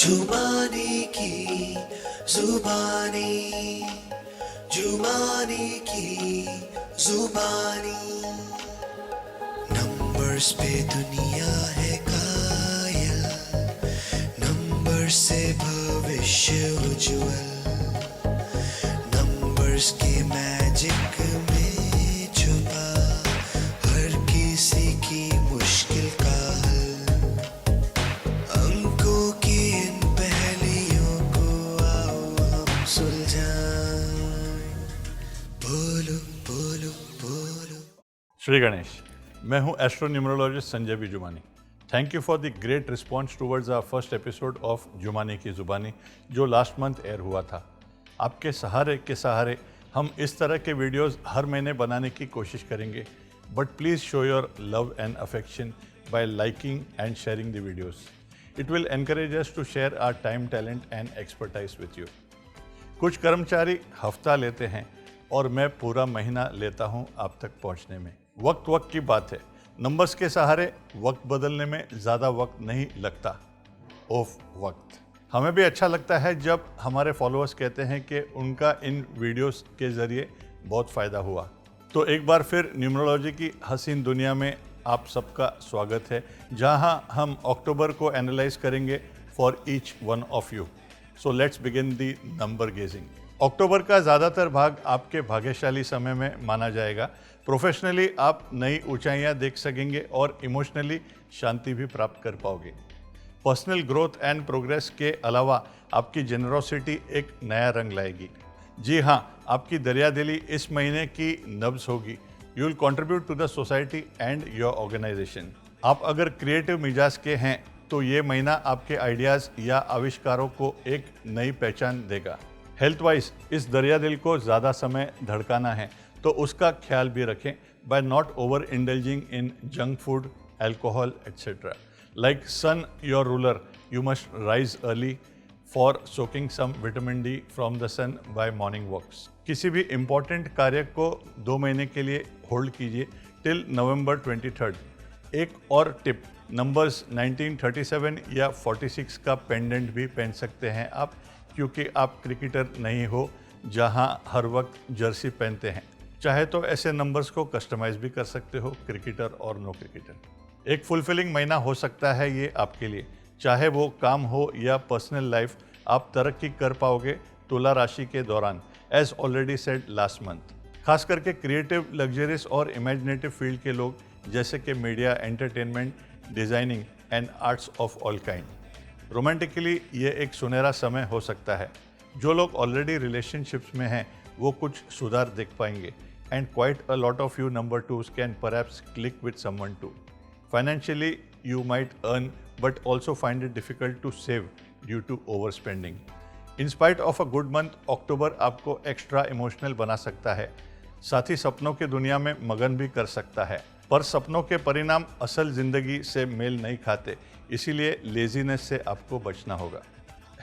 जुबानी की जुबानी, जुबानी की जुबानी। नंबर्स पे दुनिया है कायल, नंबर से भविष्य उज्ज्वल, नंबर्स के मैजिक में छुपा हर किसी की मुश्किल का हल। अंकों की इन पहेलियों को आओ हम सुलझाएं। बोलो बोलो बोलो। श्री गणेश, मैं हूं astro numerologist Sanjay B Jumani. Thank you for the great response towards our first episode of Jumani की जुबानी, जो लास्ट मंथ एयर हुआ था। आपके सहारे के सहारे हम इस तरह के वीडियोस हर महीने बनाने की कोशिश करेंगे, but please show your love and affection by liking and sharing the videos. It will encourage us to share our time, talent and expertise with you. कुछ कर्मचारी हफ्ता लेते हैं और मैं पूरा महीना लेता हूं आप तक पहुंचने में। वक्त की बात है, नंबर्स के सहारे वक्त बदलने में ज़्यादा वक्त नहीं लगता। ओफ वक्त। हमें भी अच्छा लगता है जब हमारे फॉलोअर्स कहते हैं कि उनका इन वीडियोस के ज़रिए बहुत फ़ायदा हुआ। तो एक बार फिर न्यूमरोलॉजी की हसीन दुनिया में आप सबका स्वागत है, जहां हम अक्टूबर को एनालाइज करेंगे for each one of you. So let's begin the number gazing. अक्टूबर का ज़्यादातर भाग आपके भाग्यशाली समय में माना जाएगा। प्रोफेशनली आप नई ऊंचाइयां देख सकेंगे और इमोशनली शांति भी प्राप्त कर पाओगे। पर्सनल ग्रोथ एंड प्रोग्रेस के अलावा आपकी जेनरोसिटी एक नया रंग लाएगी। जी हाँ, आपकी दरियादिली इस महीने की नब्ज होगी। You will contribute to the society and your organisation. आप अगर क्रिएटिव मिजाज के हैं तो ये महीना आपके आइडियाज़ या आविष्कारों को एक नई पहचान देगा। हेल्थ वाइज इस दरियादिल को ज़्यादा समय धड़काना है, तो उसका ख्याल भी रखें by not over indulging in junk food, alcohol etcetera. Like sun your ruler, you must rise early for soaking some vitamin D from the sun by morning walks. किसी भी इम्पॉर्टेंट कार्य को 2 महीने के लिए होल्ड कीजिए टिल नवंबर 23। एक और टिप, नंबर्स 19, 37 या 46 का पेंडेंट भी पहन सकते हैं आप, क्योंकि आप क्रिकेटर नहीं हो जहां हर वक्त जर्सी पहनते हैं। चाहे तो ऐसे नंबर्स को कस्टमाइज भी कर सकते हो, क्रिकेटर और नो क्रिकेटर। एक फुलफिलिंग महीना हो सकता है ये आपके लिए, चाहे वो काम हो या पर्सनल लाइफ। आप तरक्की कर पाओगे तुला राशि के दौरान, as already said last month. खास करके क्रिएटिव, लग्जरियस और इमेजिनेटिव फील्ड के लोग, जैसे कि media, entertainment, designing and arts of all kind. Romantically ये एक सुनहरा समय हो सकता है। जो लोग ऑलरेडी रिलेशनशिप्स में हैं वो कुछ सुधार देख पाएंगे, and quite a lot of you number twos can perhaps click with someone too. Financially you might earn but also find it difficult to save due to over spending. In spite of a good month, अक्टूबर आपको extra emotional बना सकता है, साथ ही सपनों की दुनिया में मगन भी कर सकता है। पर सपनों के परिणाम असल जिंदगी से मेल नहीं खाते, इसीलिए लेजीनेस से आपको बचना होगा।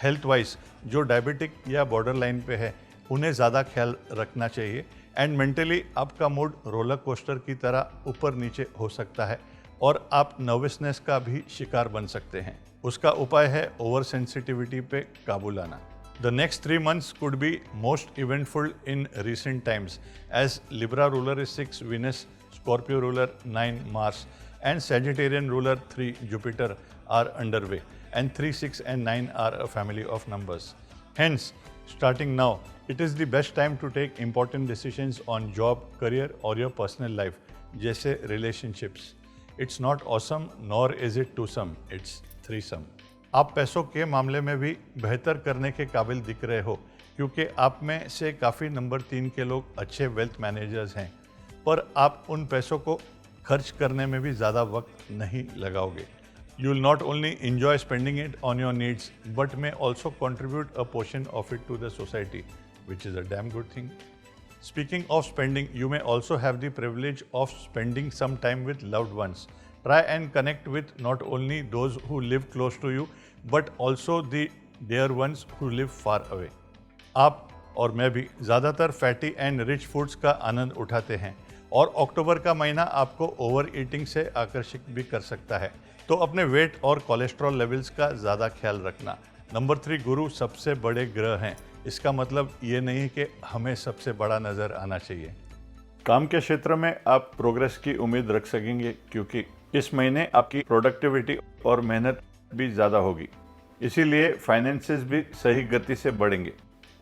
हेल्थ वाइज जो डायबिटिक या बॉर्डर लाइन पे है उन्हें ज़्यादा ख्याल रखना चाहिए, एंड मेंटली आपका मूड रोलर कोस्टर की तरह ऊपर नीचे हो सकता है और आप नर्वसनेस का भी शिकार बन सकते हैं। उसका उपाय है ओवर सेंसिटिविटी पे काबू लाना। The next 3 months could be most eventful in recent times, as Libra ruler is 6 Venus, Scorpio ruler 9 Mars, and Sagittarian ruler 3 Jupiter are underway, and 3, 6 and 9 are a family of numbers. Hence, starting now, it is the best time to take important decisions on job, career or your personal life, जैसे relationships. It's not awesome nor is it twosome, it's threesome. आप पैसों के मामले में भी बेहतर करने के काबिल दिख रहे हो, क्योंकि आप में से काफ़ी नंबर 3 के लोग अच्छे वेल्थ मैनेजर्स हैं, पर आप उन पैसों को खर्च करने में भी ज़्यादा वक्त नहीं लगाओगे। You will not only enjoy spending it on your needs, but may also contribute a portion of it to the society, which is a damn good thing. Speaking of spending, you may also have the privilege of spending some time with loved ones. Try and connect with not only those who live close to you, but also the dear ones who live far away. आप और मैं भी ज़्यादातर fatty and rich foods का आनंद उठाते हैं, और अक्टूबर का महीना आपको ओवर ईटिंग से आकर्षित भी कर सकता है। तो अपने वेट और कोलेस्ट्रॉल लेवल्स का ज़्यादा ख्याल रखना। नंबर 3, गुरु सबसे बड़े ग्रह हैं। इसका मतलब ये नहीं कि हमें सबसे बड़ा नज़र आना चाहिए। काम के क्षेत्र में आप प्रोग्रेस की उम्मीद रख सकेंगे क्योंकि इस महीने आपकी प्रोडक्टिविटी और मेहनत भी ज़्यादा होगी, इसीलिए फाइनेंसेस भी सही गति से बढ़ेंगे।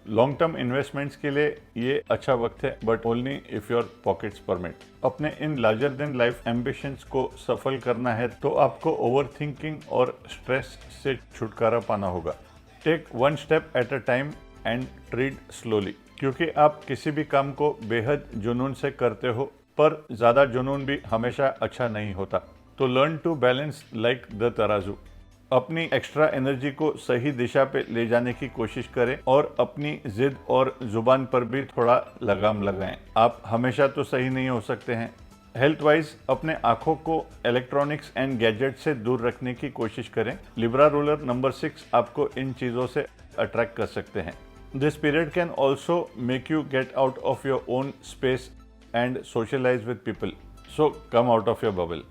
लॉन्ग टर्म इन्वेस्टमेंट्स के लिए ये अच्छा वक्त है, but only if your pockets permit. अपने इन लार्जर देन लाइफ एम्बिशंस को सफल करना है तो आपको ओवर थिंकिंग और स्ट्रेस से छुटकारा पाना होगा। Take one step at a time and tread slowly, क्योंकि आप किसी भी काम को बेहद जुनून से करते हो, पर ज़्यादा जुनून भी हमेशा अच्छा नहीं होता। तो learn to balance like the तराजू। अपनी एक्स्ट्रा एनर्जी को सही दिशा पे ले जाने की कोशिश करें और अपनी जिद और जुबान पर भी थोड़ा लगाम लगाएं। आप हमेशा तो सही नहीं हो सकते हैं। हेल्थ वाइज अपने आंखों को इलेक्ट्रॉनिक्स एंड गैजेट से दूर रखने की कोशिश करें। लिब्रा रूलर नंबर 6 आपको इन चीज़ों से अट्रैक्ट कर सकते हैं। This period can also make you get out of your own space and socialise with people, so come out of your bubble.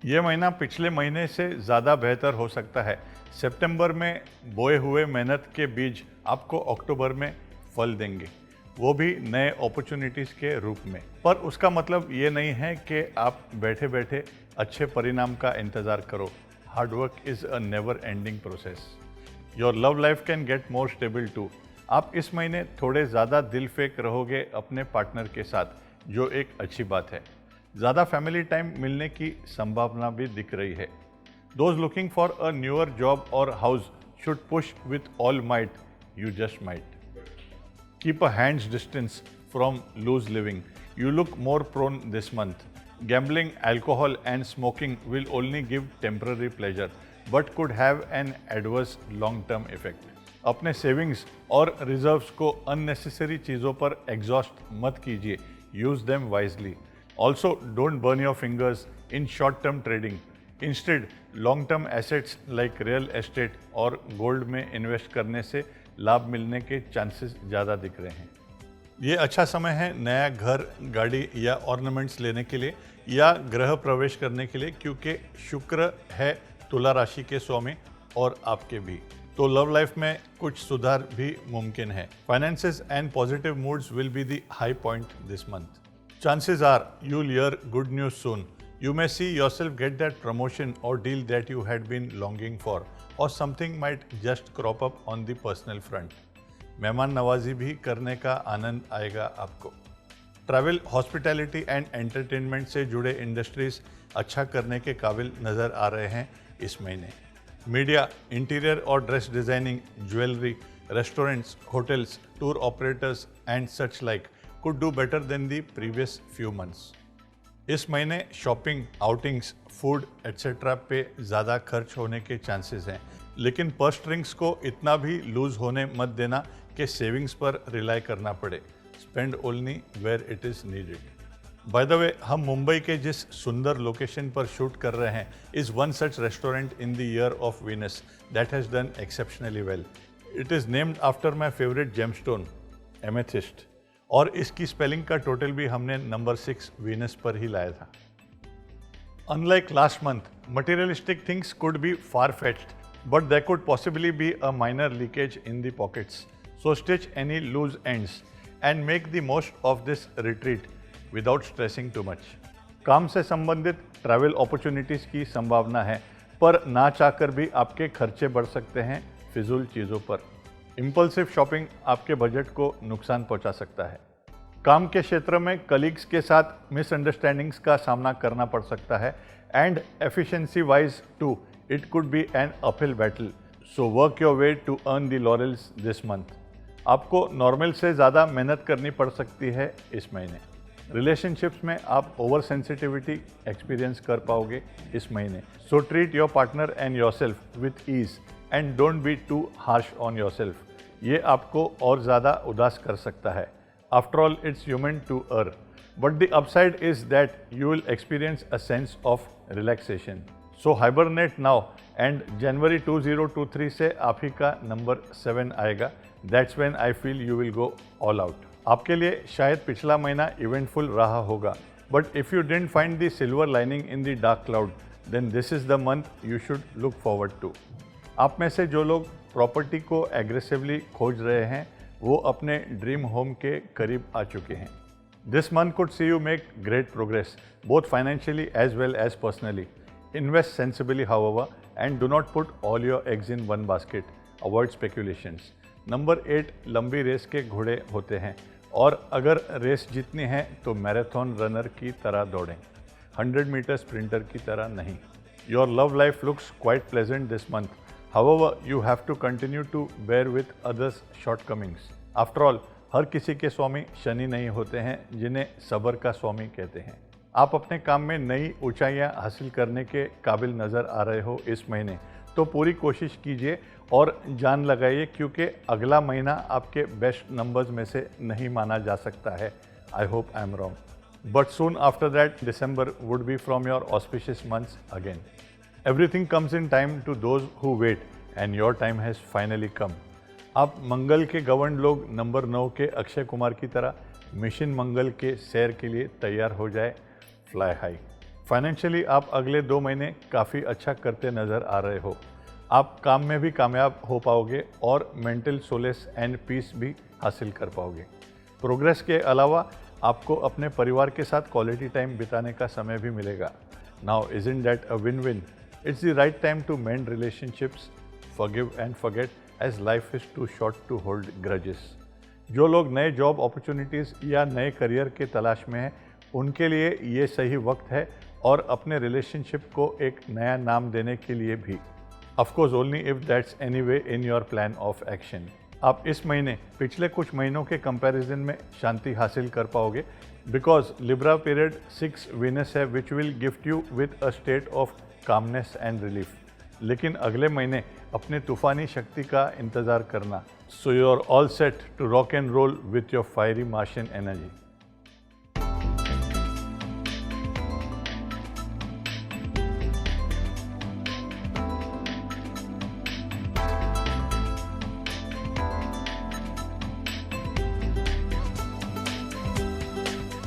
ये महीना पिछले महीने से ज़्यादा बेहतर हो सकता है। सितंबर में बोए हुए मेहनत के बीज आपको अक्टूबर में फल देंगे, वो भी नए अपॉर्चुनिटीज़ के रूप में। पर उसका मतलब ये नहीं है कि आप बैठे बैठे अच्छे परिणाम का इंतज़ार करो। Hard work is a never ending process. Your love life can get more stable too. आप इस महीने थोड़े ज़्यादा दिल फेंक रहोगे अपने पार्टनर के साथ, जो एक अच्छी बात है। ज़्यादा फैमिली टाइम मिलने की संभावना भी दिख रही है। Those looking for a newer job और house should push with all might, you just might. Keep a hand's distance from loose living, you look more prone this month. Gambling, alcohol and smoking will only give temporary pleasure but could have an adverse long-term effect. अपने savings और reserves को unnecessary चीज़ों पर exhaust मत कीजिए. Use them wisely. Also don't burn your fingers in short term trading. Instead long term assets like real estate और gold में invest करने से लाभ मिलने के चांसेस ज़्यादा दिख रहे हैं. ये अच्छा समय है नया घर, गाड़ी या ऑर्नामेंट्स लेने के लिए या गृह प्रवेश करने के लिए, क्योंकि शुक्र है तुला राशि के स्वामी और आपके भी. तो लव लाइफ में कुछ सुधार भी मुमकिन है. Finances and positive moods will be the high point this month. Chances are you'll hear good news soon. You may see yourself get that promotion or deal that you had been longing for, or something might just crop up on the personal front. मेहमान नवाजी भी करने का आनंद आएगा आपको. Travel, hospitality and entertainment से जुड़े industries अच्छा करने के काबिल नज़र आ रहे हैं इस महीने. मीडिया, इंटीरियर और dress designing, jewellery, restaurants, hotels, tour operators and such like could do better than the previous few months. इस महीने शॉपिंग, आउटिंग्स, फूड एट्सेट्रा पे ज़्यादा खर्च होने के चांसेस हैं, लेकिन पर्स स्ट्रिंग्स को इतना भी लूज होने मत देना कि सेविंग्स पर रिलाई करना पड़े. Spend only where it is needed. By the way, हम मुंबई के जिस सुंदर लोकेशन पर शूट कर रहे हैं is one such restaurant in the year of Venus that has done exceptionally well. It is named after my favourite gemstone, amethyst, और इसकी स्पेलिंग का टोटल भी हमने नंबर 6 वीनस पर ही लाया था. Unlike last month, materialistic things could be far-fetched, but there could possibly be a minor leakage in the pockets. So stitch any loose ends and make the most of this retreat without stressing too much. काम से संबंधित travel opportunities की संभावना है, पर ना चाहकर भी आपके खर्चे बढ़ सकते हैं फिजूल चीज़ों पर. इम्पल्सिव शॉपिंग आपके बजट को नुकसान पहुंचा सकता है. काम के क्षेत्र में कलीग्स के साथ मिसअंडरस्टैंडिंग्स का सामना करना पड़ सकता है and efficiency wise too it could be an uphill battle. So work your way to earn the laurels this month. आपको नॉर्मल से ज़्यादा मेहनत करनी पड़ सकती है इस महीने. रिलेशनशिप्स में आप ओवर सेंसिटिविटी एक्सपीरियंस कर पाओगे इस महीने. So treat your partner and yourself with ease and don't be too harsh on yourself. ये आपको और ज़्यादा उदास कर सकता है. After all, it's human to err, but the upside is that you will experience a sense of relaxation. So hibernate now and जनवरी 2023 से आप ही का नंबर 7 आएगा. That's when I feel you will go all out. आपके लिए शायद पिछला महीना इवेंटफुल रहा होगा, but if you didn't find the silver lining in the dark cloud, then this is the month you should look forward to. आप में से जो लोग प्रॉपर्टी को एग्रेसिवली खोज रहे हैं वो अपने ड्रीम होम के करीब आ चुके हैं. This month could see you make great progress, both financially as well as personally. Invest sensibly, however, and do not put all your eggs in one basket. Avoid speculations. Number 8 लंबी race के घोड़े होते हैं और अगर race जीतनी है तो marathon runner की तरह दौड़ें, 100 मीटर स्प्रिंटर की तरह नहीं. Your love life looks quite pleasant this month. However, you have to continue to bear with others' shortcomings. After all, हर किसी के स्वामी शनि नहीं होते हैं जिन्हें सब्र का स्वामी कहते हैं. आप अपने काम में नई ऊंचाइयां हासिल करने के काबिल नज़र आ रहे हो इस महीने, तो पूरी कोशिश कीजिए और जान लगाइए क्योंकि अगला महीना आपके बेस्ट नंबर्स में से नहीं माना जा सकता है. I hope I am wrong. But soon after that December would be from your auspicious months again. Everything comes in time to those who wait and your time has finally come. आप मंगल के govern लोग number 9 के अक्षय कुमार की तरह mission मंगल के सैर के लिए तैयार हो जाए. Fly high. फाइनेंशियली आप अगले 2 महीने काफ़ी अच्छा करते नज़र आ रहे हो. आप काम में भी कामयाब हो पाओगे और मेंटल सोलेस एंड पीस भी हासिल कर पाओगे. प्रोग्रेस के अलावा आपको अपने परिवार के साथ क्वालिटी टाइम बिताने का समय भी मिलेगा. Now isn't that a win win? It's the right time to mend relationships, forgive and forget as life is too short to hold grudges. जो लोग नए जॉब अपॉर्चुनिटीज़ या नए करियर के तलाश में हैं उनके लिए ये सही वक्त है और अपने रिलेशनशिप को एक नया नाम देने के लिए भी. Of course, only if that's anyway in your plan of action. आप इस महीने पिछले कुछ महीनों के कंपैरिजन में शांति हासिल कर पाओगे बिकॉज लिब्रा पीरियड 6 वीनस है which will gift you with a state of calmness and relief. लेकिन अगले महीने अपने तूफानी शक्ति का इंतज़ार करना. So you are all set to rock and roll with your fiery Martian energy.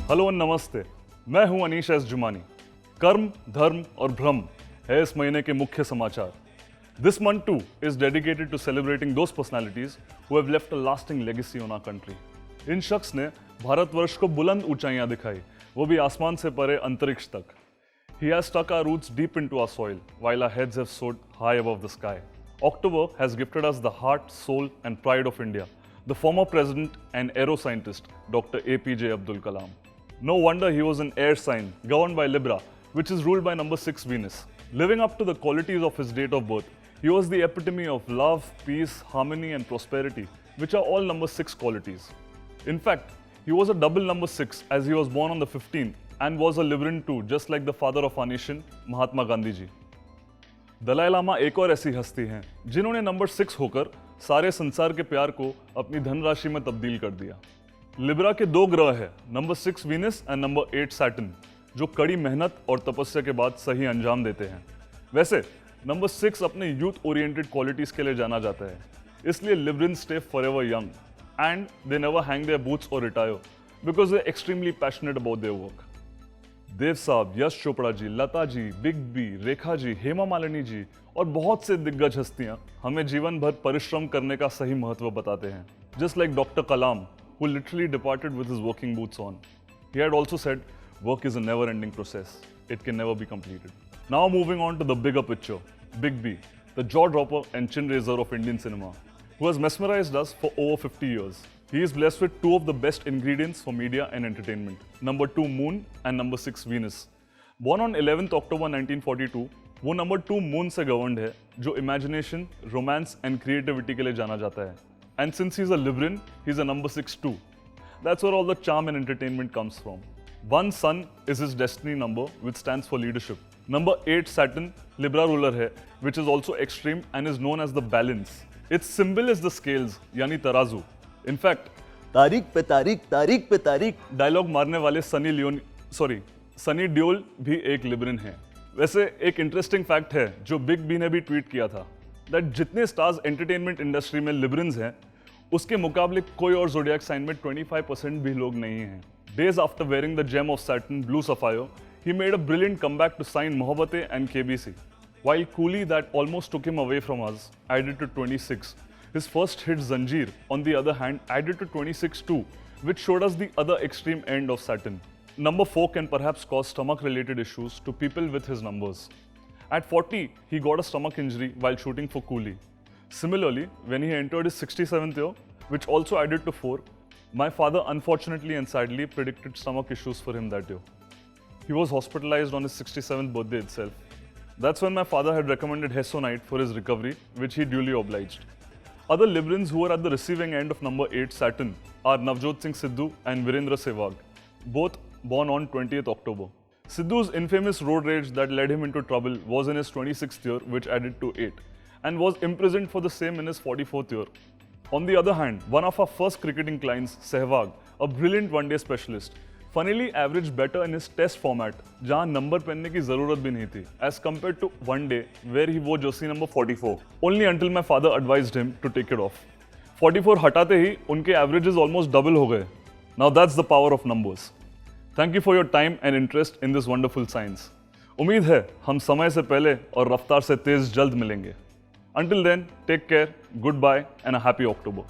Hello और नमस्ते, मैं हूं अनीश एस जुमानी. कर्म, धर्म और भ्रम है इस महीने के मुख्य समाचार. This month too is dedicated to celebrating those personalities who have left a lasting legacy on our country. इन शख्स ने भारतवर्ष को बुलंद ऊंचाइयां दिखाई, वो भी आसमान से परे अंतरिक्ष तक. He has stuck our roots deep into our soil while our heads have soared high above the sky. October has gifted us the heart, soul and pride of India, the former president and aero scientist Dr. APJ Abdul Kalam. No wonder he was an air sign governed by Libra, which is ruled by number 6 Venus. Living up to the qualities of his date of birth, he was the epitome of love, peace, harmony and prosperity, which are all number 6 qualities. In fact, he was a double number 6 as he was born on the 15th and was a Libran too, just like the father of our nation, Mahatma Gandhi ji. Dalai Lama एक और ऐसी हस्ती हैं जिन्होंने number 6 होकर सारे संसार के प्यार को अपनी धनराशि में तब्दील कर दिया. लिब्रा के 2 ग्रह हैं, number 6 Venus and number 8 Saturn, जो कड़ी मेहनत और तपस्या के बाद सही अंजाम देते हैं. वैसे नंबर 6 अपने यूथ ओरिएंटेड क्वालिटीज के लिए जाना जाता है, इसलिए Librans stay forever young and they never hang their boots और retire because they extremely passionate about their work. Dev Sahab, Yash Chopra ji, Lata ji, big B, Rekha ji, Hema Malini ji और बहुत से दिग्गज हस्तियां हमें जीवन भर परिश्रम करने का सही महत्व बताते हैं. Just like doctor Kalam, who literally departed with his working boots on. He had also said, work is a never-ending process. It can never be completed. Now moving on to the bigger picture, Big B, the jaw-dropper and chin-raiser of Indian cinema, who has mesmerized us for over 50 years. He is blessed with 2 of the best ingredients for media and entertainment, number 2 Moon and number 6 Venus. Born on 11th October 1942, वो number 2 moon से governed है, जो imagination, romance and creativity के लिए जाना जाता है. And since he's a Libran, he's a number 6 too. That's where all the charm and entertainment comes from. 1 Sun is his destiny number, which stands for leadership. Number 8 Saturn, Libra ruler है, which is also extreme and is known as the balance. Its symbol is the scales, यानी तराजू. In fact, तारीख पे तारीख dialogue मारने वाले सनी डियोल भी एक लिब्रन है. वैसे एक इंटरेस्टिंग फैक्ट है जो बिग बी ने भी ट्वीट किया था, दैट जितने स्टार्स एंटरटेनमेंट इंडस्ट्री में लिब्रन्स हैं उसके मुकाबले कोई और ज़ोडिएक साइन में 25% भी लोग नहीं हैं. Days after wearing the gem of Saturn blue sapphire, he made a brilliant comeback to sign Mohabbatein and KBC. While Coolie, that almost took him away from us, added to 26. His first hit Zanjeer, on the other hand, added to 26 too, which showed us the other extreme end of Saturn. Number 4 can perhaps cause stomach-related issues to people with his numbers. At 40, he got a stomach injury while shooting for Coolie. Similarly, when he entered his 67th year, which also added to 4, my father unfortunately and sadly predicted stomach issues for him that year. He was hospitalized on his 67th birthday itself. That's when my father had recommended Hesonite for his recovery, which he duly obliged. Other Librans who were at the receiving end of number 8 Saturn are Navjot Singh Sidhu and Virendra Sehwag, both born on 20th October. Sidhu's infamous road rage that led him into trouble was in his 26th year, which added to 8, and was imprisoned for the same in his 44th year. On the other hand, one of our first cricketing clients, Sehwag, a brilliant one-day specialist, funnily averaged better in his test format, जहां number पहनने की जरूरत भी नहीं थी, as compared to one day where he wore jersey number 44, only until my father advised him to take it off. 44 हटाते ही उनके averages almost double हो गए. Now that's the power of numbers. Thank you for your time and interest in this wonderful science. उम्मीद है हम समय से पहले और रफ्तार से तेज जल्द मिलेंगे. Until then, take care, goodbye and a happy October.